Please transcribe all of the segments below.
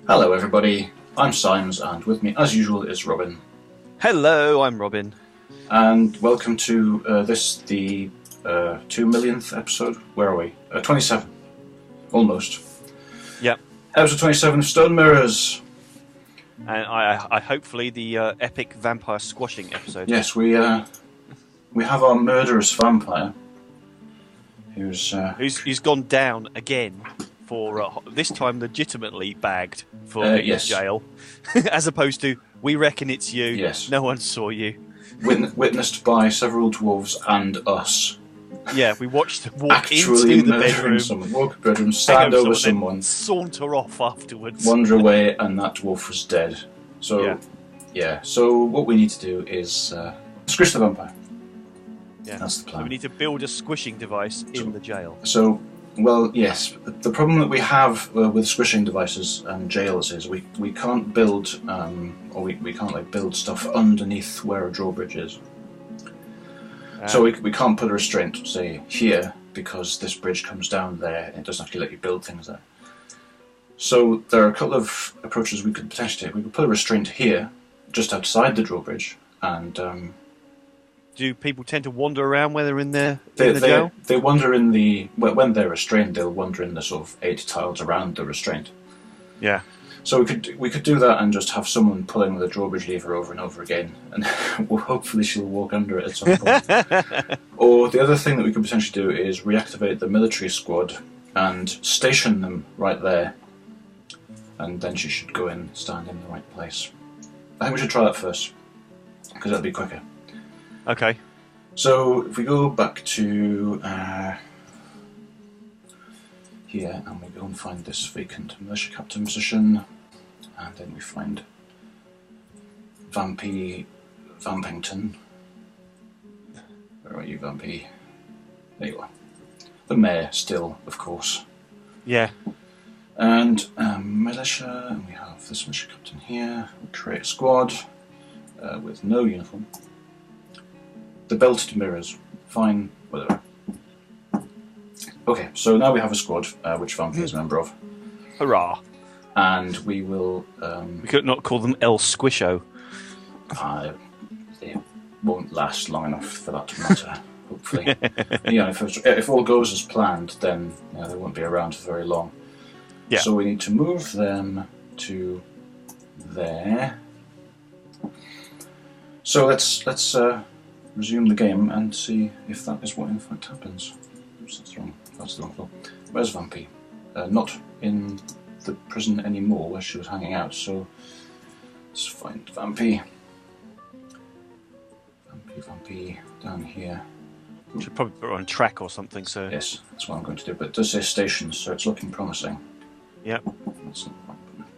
Hello everybody, I'm Symes and with me as usual is Robin. Hello, I'm Robin. And welcome to the 2 millionth episode. Where are we? 27. Almost. Yep. Episode 27 of Stone Mirrors. And I hopefully the epic vampire squashing episode. Yes, we have our murderous vampire who's gone down again for this time legitimately bagged for yes. jail, as opposed to we reckon it's you. Yes. No one saw you. Witnessed by several dwarves and us. Yeah, we watched them walk Actually into the bedroom, walk to the bedroom, stand over someone, saunter off afterwards, wander away, and that dwarf was dead. So, yeah. So what we need to do is squish the vampire. Yeah, that's the plan. So we need to build a squishing device in the jail. So, well, yes. The problem that we have with squishing devices and jails is we can't build we can't build stuff underneath where a drawbridge is. So we can't put a restraint, say, here, because this bridge comes down there and it doesn't actually let you build things there. So there are a couple of approaches we could potentially take. We could put a restraint here, just outside the drawbridge, and... do people tend to wander around when they're in the jail? They wander in the... When they're restrained, they'll wander in the sort of 8 tiles around the restraint. Yeah. So we could do that and just have someone pulling the drawbridge lever over and over again, and hopefully she'll walk under it at some point. Or the other thing that we could potentially do is reactivate the military squad and station them right there, and then she should go in, stand in the right place. I think we should try that first, because that'll be quicker. Okay. So if we go back to here and we go and find this vacant militia captain position, and then we find Vampington. Where are you, Vampy? There you are. The mayor still, of course. Yeah. And militia, and we have this militia captain here. We create a squad with no uniform. The belted mirrors. Fine, whatever. Okay, so now we have a squad, which Vampy is a member of. Hurrah! And we will... we could not call them El Squisho. They won't last long enough for that to matter, hopefully. If all goes as planned, then they won't be around for very long. Yeah. So we need to move them to there. So let's resume the game and see if that is what in fact happens. Oops, that's wrong. That's the wrong floor. Where's Vampy? Not in the prison anymore where she was hanging out, so let's find Vampy. Vampy down here. Should probably put her on track or something, so... Yes, that's what I'm going to do, but it does say stations, so it's looking promising. Yep. Let's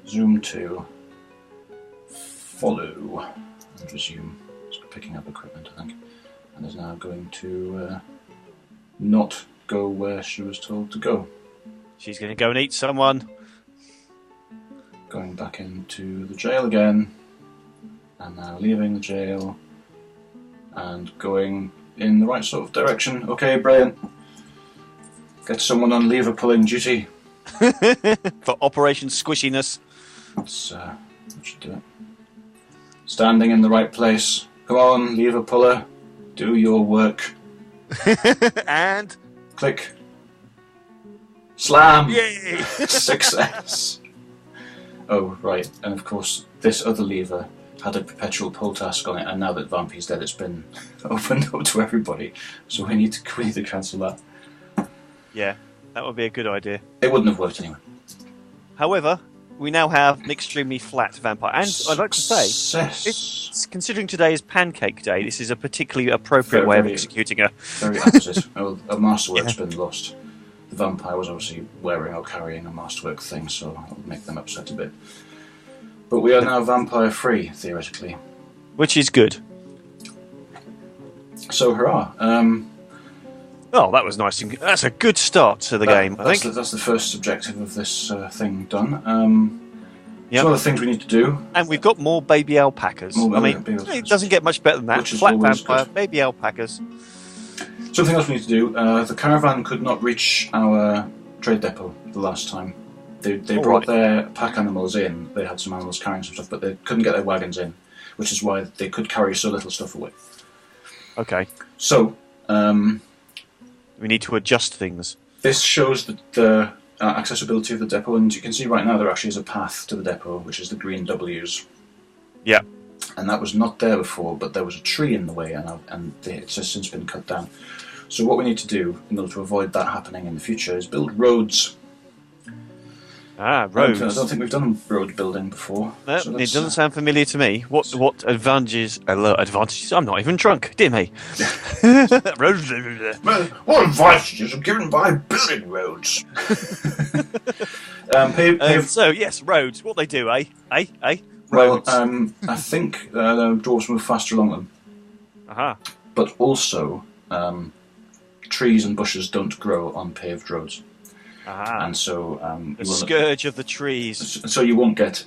zoom to follow and resume. It's picking up equipment, I think, and is now going to not go where she was told to go. She's going to go and eat someone. Going back into the jail again, and now leaving the jail and going in the right sort of direction. Okay, brilliant. Get someone on lever pulling duty. For Operation Squishiness. That should do it. Standing in the right place. Come on, lever puller. Do your work. And... click. Slam! Yay! Success! Oh, right. And of course, this other lever had a perpetual pull task on it, and now that Vampy's dead, it's been opened up to everybody. So we need to cancel that. Yeah, that would be a good idea. It wouldn't have worked anyway. However, we now have an extremely flat vampire. And I'd like to say, considering today is Pancake Day, this is a particularly appropriate way of executing her. Very opposite. Well, a masterwork's been lost. The vampire was obviously wearing or carrying a masterwork thing, so it'll make them upset a bit. But we are now vampire free, theoretically. Which is good. So, hurrah. Oh, that was nice. That's a good start to the game, I think. That's the first objective of this thing done. Yep. Some other things we need to do. And we've got more baby alpacas. It doesn't get much better than that. Flat vampire, baby alpacas. Something else we need to do. The caravan could not reach our trade depot the last time. They brought their pack animals in. They had some animals carrying some stuff, but they couldn't get their wagons in, which is why they could carry so little stuff away. Okay. So we need to adjust things. This shows the accessibility of the depot, and you can see right now there actually is a path to the depot, which is the green W's. Yeah. And that was not there before, but there was a tree in the way, and it's just since been cut down. So what we need to do, in order to avoid that happening in the future, is build roads. Roads. I don't think we've done road building before. No, so it doesn't sound familiar to me. What advantages? Advantages? I'm not even drunk. Dear me. Roads. Well, what advantages are given by building roads? So yes, roads. What they do, eh? Roads. Well, I think dwarves move faster along them. But also, trees and bushes don't grow on paved roads. And so the scourge of the trees. So you won't get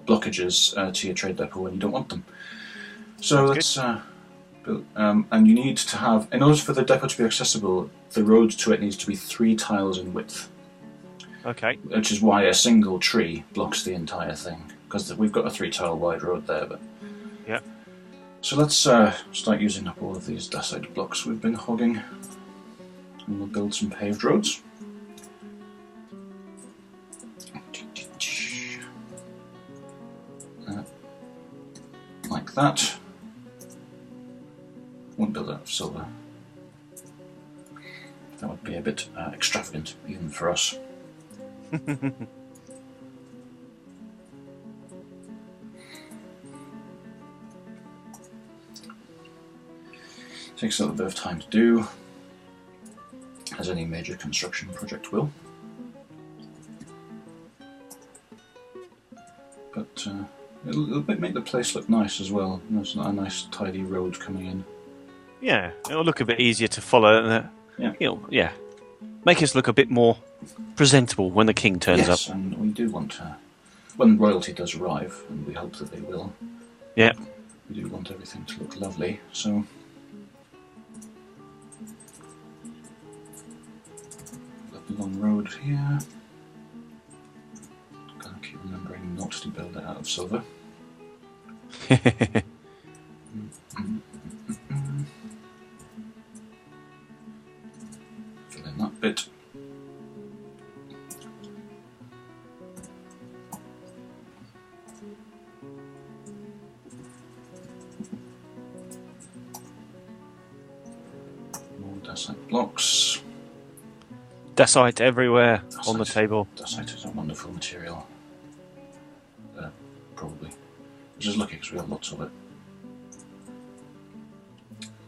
blockages to your trade depot when you don't want them. So let's build, and you need to have, in order for the depot to be accessible, the road to it needs to be 3 tiles in width. Okay. Which is why a single tree blocks the entire thing, because we've got a 3-tile wide road there. But yeah. So let's start using up all of these dacite blocks we've been hogging. And we'll build some paved roads. Like that. Won't build out of silver. That would be a bit extravagant, even for us. Takes a little bit of time to do, as any major construction project will. But it'll make the place look nice as well. There's a nice tidy road coming in. Yeah, it'll look a bit easier to follow. Yeah. Make us look a bit more presentable when the king turns up. Yes, and we do want when royalty does arrive, and we hope that they will. Yeah. We do want everything to look lovely, so... long road here. Gotta keep remembering not to build it out of silver. Fill in that bit. More dacite blocks. Dacite everywhere on the table. Dacite is a wonderful material. Probably. Which is lucky because we have lots of it.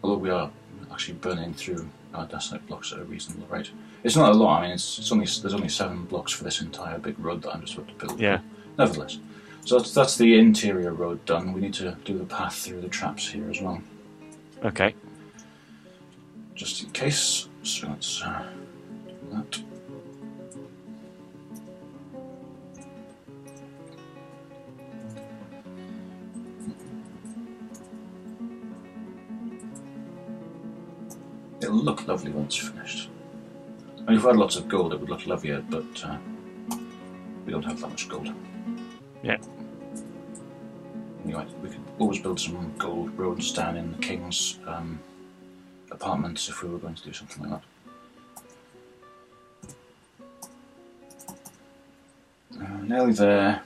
Although we are actually burning through our dacite blocks at a reasonable rate. It's not a lot. I mean, there's only 7 blocks for this entire big road that I'm just about to build. Yeah. Nevertheless, so that's the interior road done. We need to do the path through the traps here as well. Okay. Just in case. So let's do that. It'll look lovely once finished. I mean, if we had lots of gold, it would look lovelier, but we don't have that much gold. Yeah. Anyway, we could always build some gold roads down in the king's apartments if we were going to do something like that. Nearly there.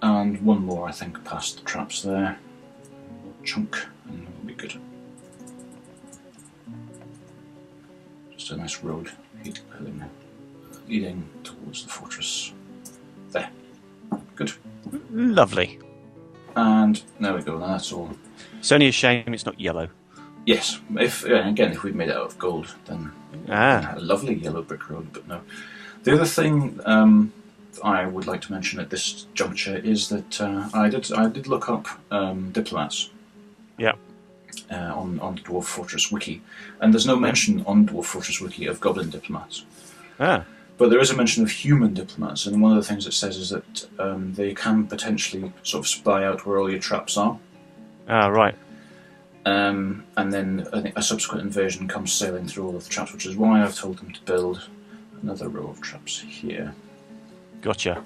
And one more, I think, past the traps there. A chunk, and it'll be good. Just a nice road leading towards the fortress. There. Good. Lovely. And there we go, now that's all. It's only a shame it's not yellow. Yes, if we'd made it out of gold, then a lovely yellow brick road, but no. The other thing I would like to mention at this juncture is that I did look up diplomats. Yeah. On Dwarf Fortress Wiki, and there's no mention on Dwarf Fortress Wiki of goblin diplomats. But But there is a mention of human diplomats, and one of the things it says is that they can potentially sort of spy out where all your traps are. Ah, right. And then I think a subsequent invasion comes sailing through all of the traps, which is why I've told them to build another row of traps here. Gotcha.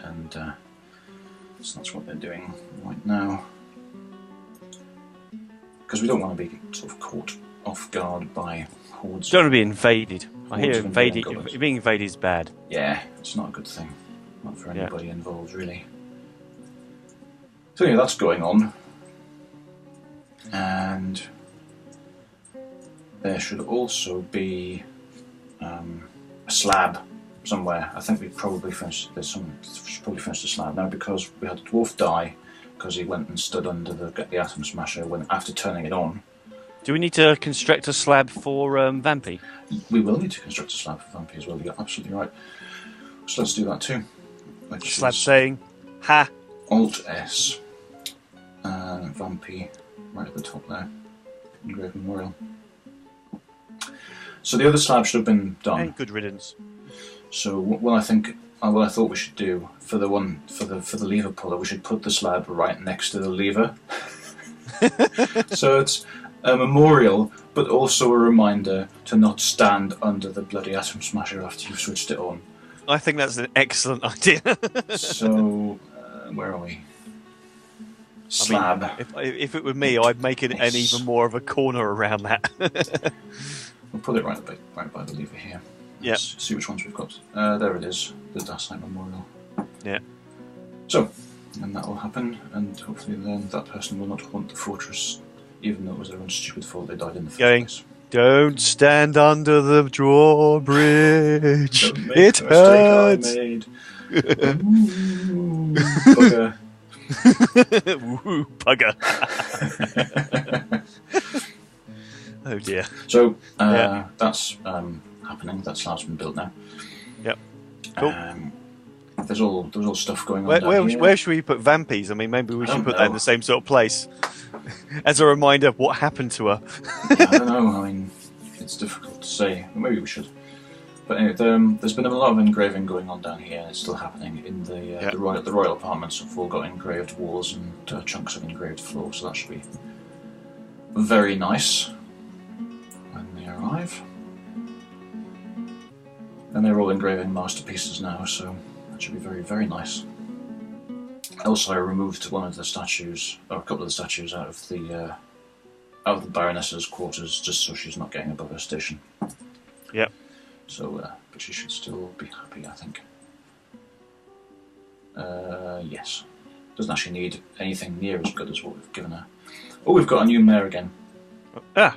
And so that's what they're doing right now. Because we don't want to be sort of caught off guard by hordes. Don't want to be invaded. I hear invading being invaded is bad. Yeah, it's not a good thing. Not for anybody involved, really. So yeah, that's going on. And there should also be a slab somewhere. I think we probably finished. Should probably finished the slab now, because we had the dwarf die because he went and stood under the atom smasher after turning it on. Do we need to construct a slab for Vampy? We will need to construct a slab for Vampy as well. You're absolutely right. So let's do that too. Which slab is saying, "Ha." Alt S. Vampy right at the top there. Engraved memorial. So the other slab should have been done. And good riddance. So what I thought we should do for the lever puller, we should put the slab right next to the lever. So it's a memorial, but also a reminder to not stand under the bloody atom smasher after you've switched it on. I think that's an excellent idea. So where are we? Slab. I mean, if it were me, I'd make it an even more of a corner around that. We'll put it right by the lever here. Yeah. See which ones we've got. There it is, the Dasite Memorial. Yeah. So, and that will happen, and hopefully then that person will not haunt the fortress, even though it was their own stupid fault they died in the first place. Don't stand under the drawbridge. Don't make it the mistake hurts. I made. Ooh, bugger. Woo, bugger. Oh dear. So that's happening. That slab's been built now. Yep. Cool. There's all stuff going on. Where should we put Vampy's? I mean, maybe we should put that in the same sort of place, as a reminder of what happened to her. I don't know. I mean, it's difficult to say. Maybe we should. But anyway, there's been a lot of engraving going on down here. It's still happening in the royal apartments. Have all got engraved walls and chunks of engraved floor, so that should be very nice when they arrive. And they're all engraving masterpieces now, so that should be very, very nice. Also, I removed one of the statues, or a couple of the statues, out of the Baroness's quarters, just so she's not getting above her station. Yep. So, but she should still be happy, I think. Yes. Doesn't actually need anything near as good as what we've given her. Oh, we've got a new mare again. Ah,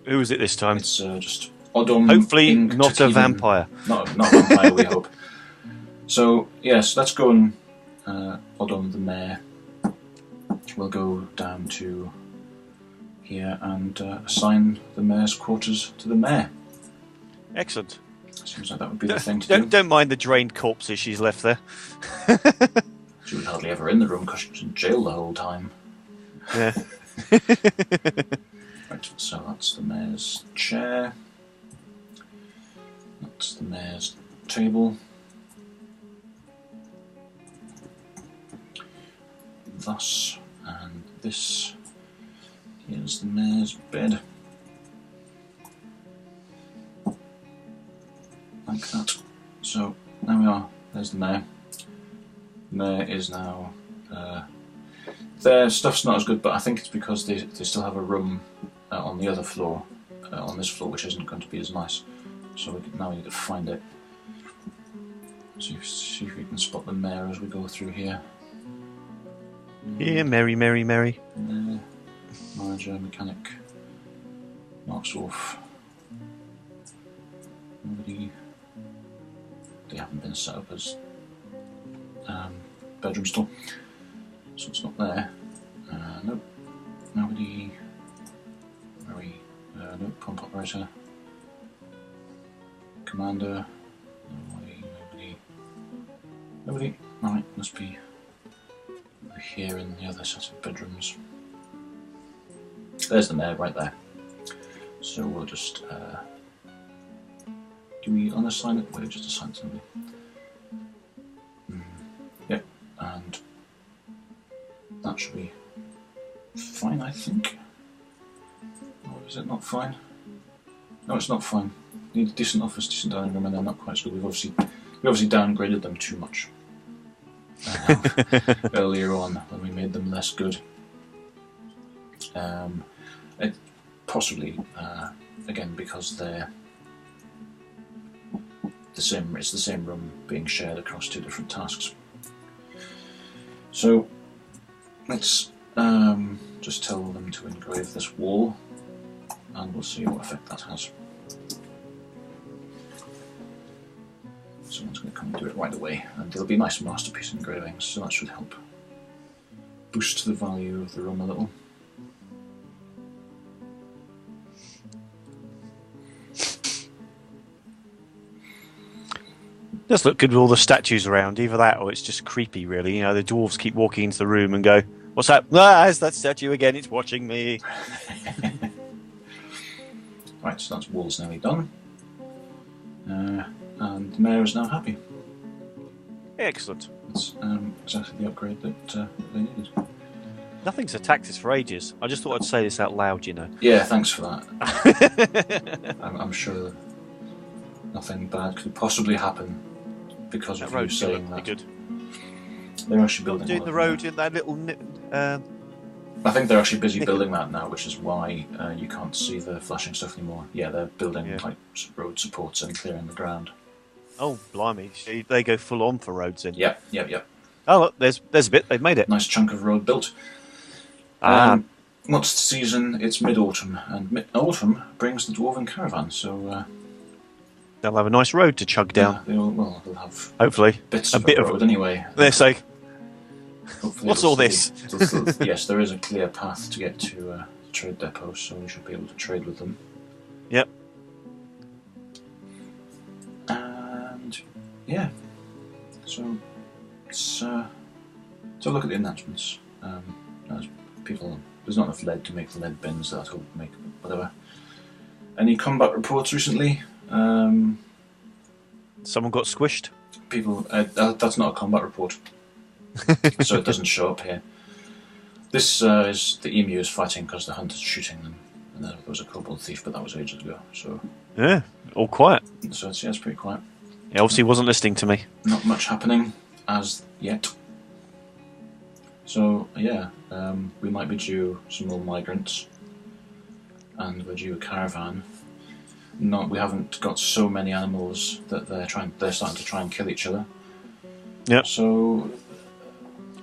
who is it this time? It's just Odom. Hopefully not a vampire. Not a vampire, we hope. So, yes, let's go and Odom the mare. We'll go down to here and assign the mare's quarters to the mare. Excellent. Seems like that would be the thing to do. Don't mind the drained corpses she's left there. She was hardly ever in the room because she was in jail the whole time. Yeah. Right, so that's the mayor's chair. That's the mayor's table. Thus, and this is the mayor's bed. Like that. So, there we are. There's the mayor. The mayor is now... their stuff's not as good, but I think it's because they still have a room on the other floor, on this floor, which isn't going to be as nice. So now we need to find it. See if we can spot the mayor as we go through here. Yeah, merry, merry, merry. Manager, mechanic, Marksdorf. Nobody. They haven't been set up as bedroom store, so it's not there. Nope. Nobody. Where are we? Nope. Pump operator. Commander. Nobody. Nobody. Right. Must be over here in the other set of bedrooms. There's the mayor right there. So we'll just Do we unassign it? Wait, just assign it to me. Yep, and that should be fine, I think. Or is it not fine? No, it's not fine. Need a decent office, decent dining room, and they're not quite so good. We obviously downgraded them too much earlier on when we made them less good. It possibly again because they're the same. It's the same room being shared across two different tasks. So let's just tell them to engrave this wall, and we'll see what effect that has. Someone's going to come and do it right away, and they'll be nice masterpiece engravings, so that should help boost the value of the room a little. Does look good with all the statues around. Either that, or it's just creepy, really. You know, the dwarves keep walking into the room and go, "What's that? Ah, it's that statue again. It's watching me." Right, so that's wall's nearly done, and the mayor is now happy. Excellent. That's exactly the upgrade that they needed. Nothing's attacked us for ages. I just thought I'd say this out loud, you know. Yeah, thanks for that. I'm sure nothing bad could possibly happen because of you saying that. Good. They're actually building the road in that little. I think they're actually busy building that now, which is why you can't see the flashing stuff anymore. Yeah, they're building like road supports and clearing the ground. Oh, blimey! So they go full on for roads then. Yep. Oh, look, there's a bit. They've made it. Nice chunk of road built. What's the season? It's mid-autumn, and mid-autumn brings the dwarven caravan. So they'll have a nice road to chug down. They'll have hopefully bits of a road anyway. Their sake. Hopefully what's all this? Yes, there is a clear path to get to the trade depot, so we should be able to trade with them. Yep. And yeah, so let's look at the announcements. There's not enough lead to make the lead bins that will make whatever. Any combat reports recently? Someone got squished? People, that's not a combat report. So it doesn't show up here. This is the emus fighting because the hunter's shooting them. And there was a kobold thief, but that was ages ago. So yeah, all quiet. So it's pretty quiet. He obviously wasn't listening to me. Not much happening as yet. So yeah, we might be due some more migrants, and we're due a caravan. We haven't got so many animals that they're starting to try and kill each other. Yeah. So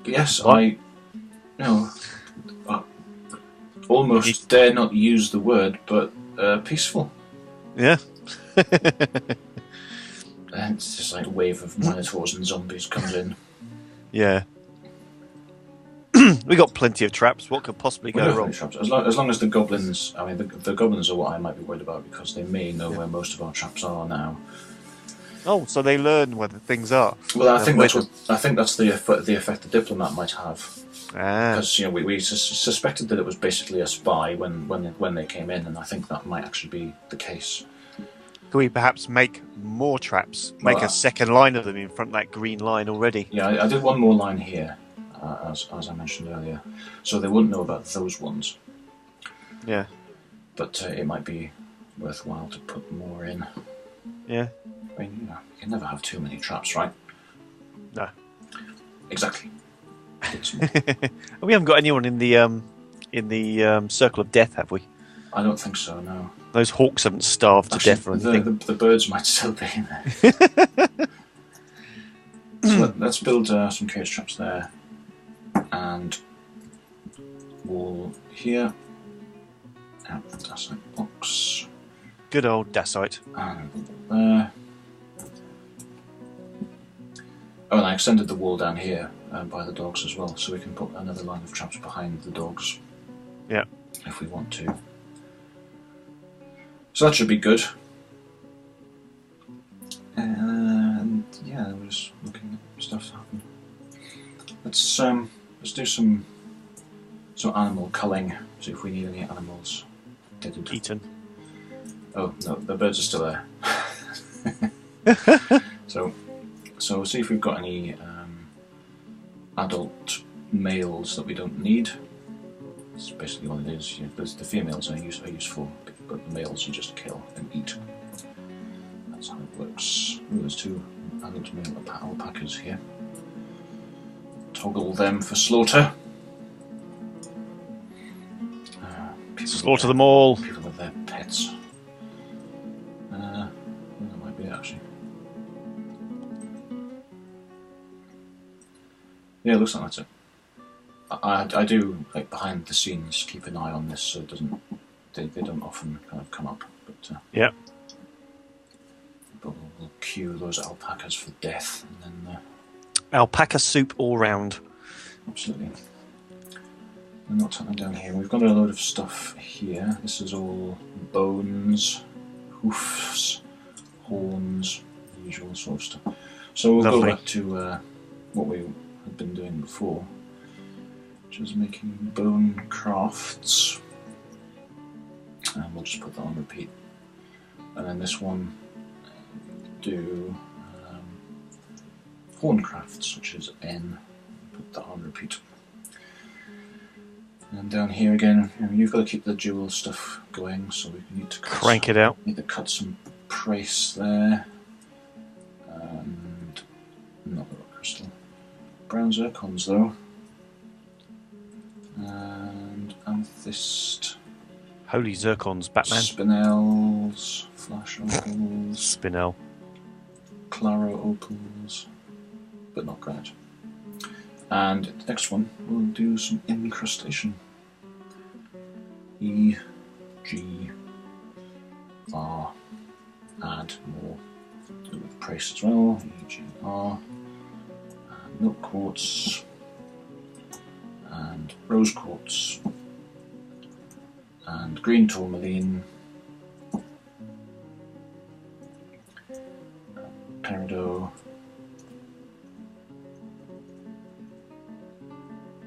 yes, what? I almost dare not use the word, but peaceful. Yeah. And it's just like a wave of minotaurs and zombies comes in. Yeah. We got plenty of traps. What could possibly go wrong? As long as the goblins, I mean, the goblins are what I might be worried about because they may know where most of our traps are now. Oh, so they learn where the things are. Well, I think that's the effect the diplomat might have. Because we suspected that it was basically a spy when they came in, and I think that might actually be the case. Could we perhaps make more traps? Make a second line of them in front of that green line already? Yeah, I did one more line here. As I mentioned earlier, so they wouldn't know about those ones. Yeah, but it might be worthwhile to put more in. Yeah, I mean, you can never have too many traps, right? No, exactly. We haven't got anyone in the circle of death, have we? I don't think so. No. Those hawks haven't starved to death or anything. The birds might still be in there. So let's build some cage traps there. And wall here. Dacite box. Good old dacite. And there. Oh, and I extended the wall down here by the dogs as well, so we can put another line of traps behind the dogs. Yeah. If we want to. So that should be good. And yeah, we're just looking at stuff to happen. Let's do some animal culling, see if we need any animals dead and eaten. Oh no, the birds are still there. So we'll see if we've got any adult males that we don't need. That's basically what it is. The females are useful, but the males you just kill and eat. That's how it works. Ooh, there's 2 adult male alpacas here. Toggle them for slaughter. Slaughter them all. People with their pets. That might be it, actually. Yeah, it looks like that's it. I do, like, behind the scenes, keep an eye on this so it doesn't. They don't often kind of come up, but yeah. But we'll cue those alpacas for death, and then alpaca soup all round. Absolutely. And what's happening down here? We've got a load of stuff here. This is all bones, hoofs, horns, the usual sort of stuff. So we'll go back to what we had been doing before, which is making bone crafts. And we'll just put that on repeat. And then this one, do horn crafts, which is N. Put that on repeat. And down here again, you've got to keep the jewel stuff going, so we need to crank it out. Need to cut some price there, and another rock crystal. Brown zircons though, and amethyst. Holy zircons, Batman. Spinels, flash opals. Spinel. Claro opals, but not granite. And the next one, we'll do some incrustation. E, G, R, add more. Do with price as well. E, G, R, and milk quartz, and rose quartz, and green tourmaline, peridot,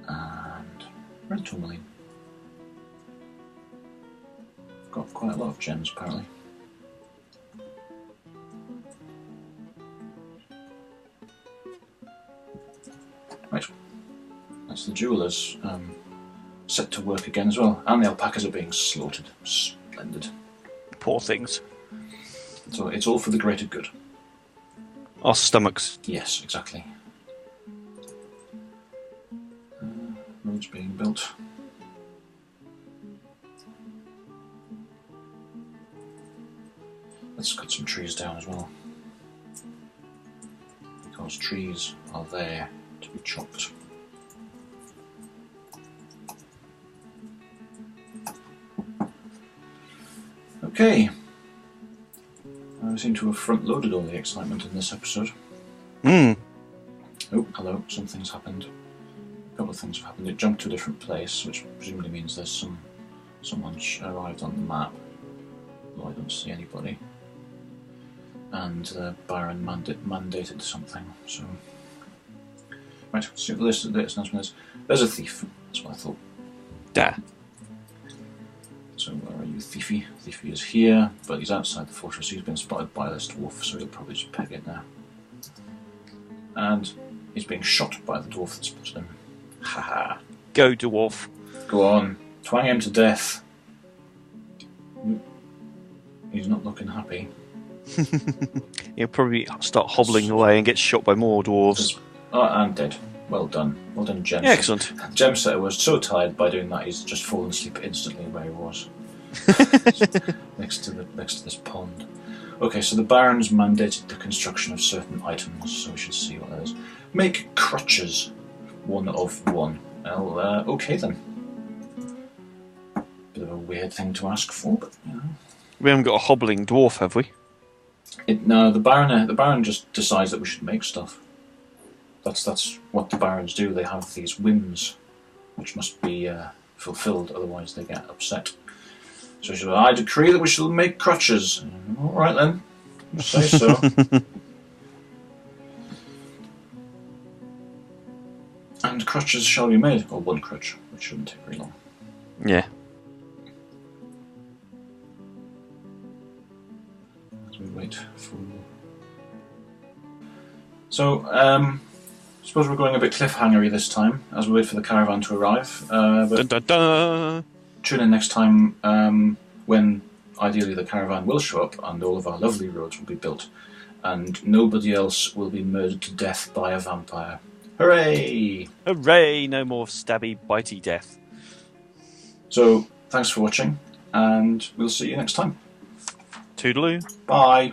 and red tourmaline. Got quite a lot of gems apparently. Right, that's the jewellers set to work again as well, and the alpacas are being slaughtered. Splendid. Poor things. So it's all for the greater good. Our stomachs. Yes, exactly. Roads being built. Let's cut some trees down as well, because trees are there to be chopped. Okay. I seem to have front-loaded all the excitement in this episode. Oh, hello, something's happened. A couple of things have happened. It jumped to a different place, which presumably means there's someone arrived on the map, though I don't see anybody. And Byron mandated something, so... Right, let's see what the latest announcement is. There's a thief, that's what I thought. Da. So where are you, Thiefy? Thiefy is here, but he's outside the fortress. He's been spotted by this dwarf, so he'll probably just peg it now. And he's being shot by the dwarf that spotted him. Haha. Go, dwarf. Go on, twang him to death. He's not looking happy. He'll probably start hobbling away and get shot by more dwarves. Oh, and dead. Well done. Well done, Gem. Yeah, excellent. Gemsetter was so tired by doing that he's just fallen asleep instantly where he was. next to this pond. Okay, so the Baron's mandated the construction of certain items, so we should see what that is. Make crutches. 1 of 1. Well, okay then. Bit of a weird thing to ask for, but you know. We haven't got a hobbling dwarf, have we? No, the Baron just decides that we should make stuff. That's what the barons do. They have these whims, which must be fulfilled, otherwise they get upset. So she said, I decree that we shall make crutches. All right then, you say so. And crutches shall be made, or 1 crutch, which shouldn't take very long. Yeah. As we wait Right. So, suppose we're going a bit cliffhangery this time as we wait for the caravan to arrive. But Dun, dun, dun. tune in next time when ideally the caravan will show up and all of our lovely roads will be built and nobody else will be murdered to death by a vampire. Hooray! Hooray! No more stabby, bitey death. So, thanks for watching and we'll see you next time. Toodaloo. Bye!